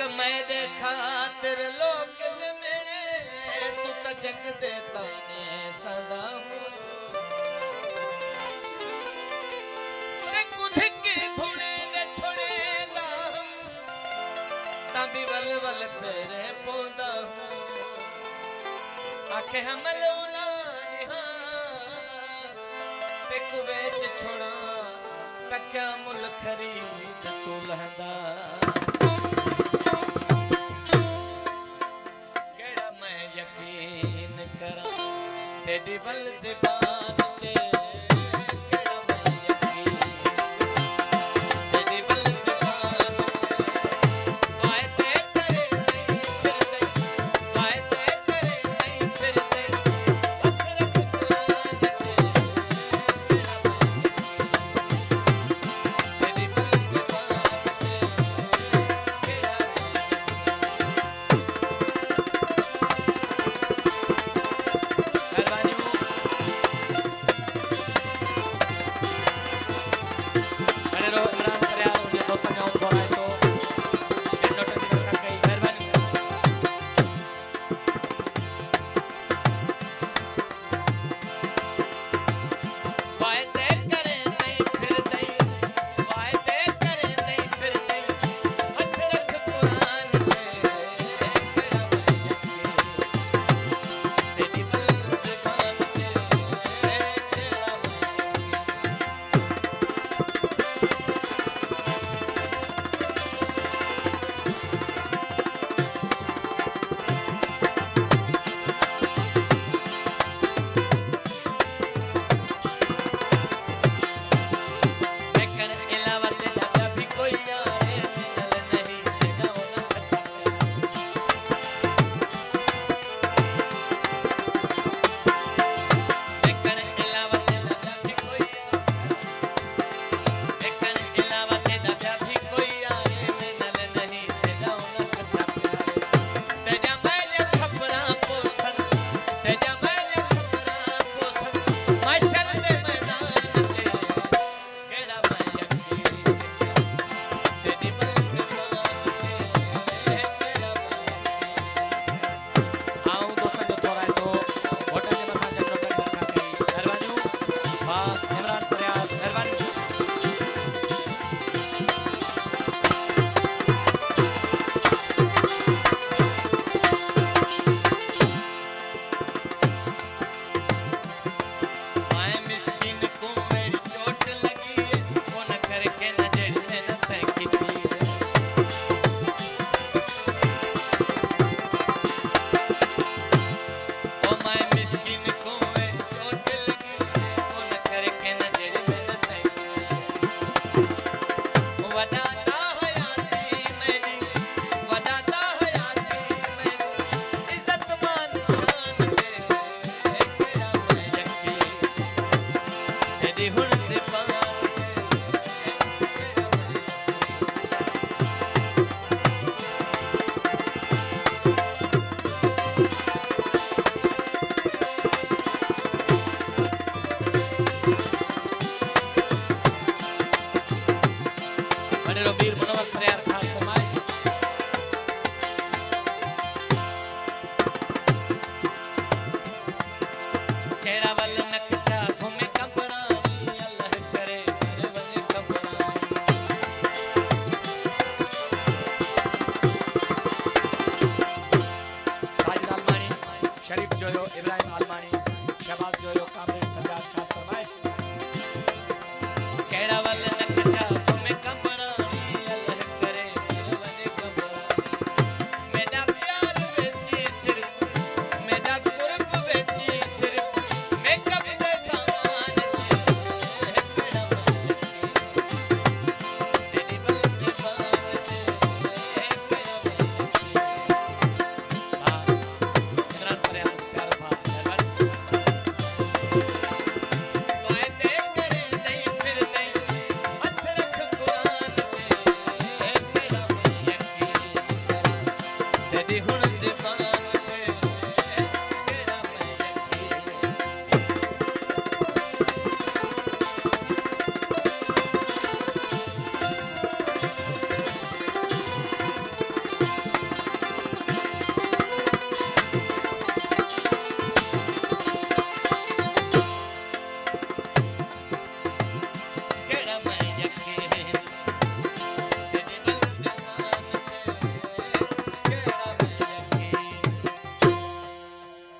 मेरे खातिर लोग दे मेरे तू तो जग देता ने सदा ते कुछ के धुने दे छोड़ेगा तभी वल वल पेरे पोदा आखे हम लोना निहा ते कुवेच छोड़ा तक्या मुल खरीद तू लहदा तेरी बल ज़बान ते केड़ा मैं यकीन तेरी बल ज़बान ते वायदे करे नहीं फिर दे वायदे करे नहीं फिर दे हथ रख कुरान ते केड़ा मैं यकीन तेरी बल ज़बान ते केड़ा शरीफ जो इब्राहिम आलमानी शहबाज जो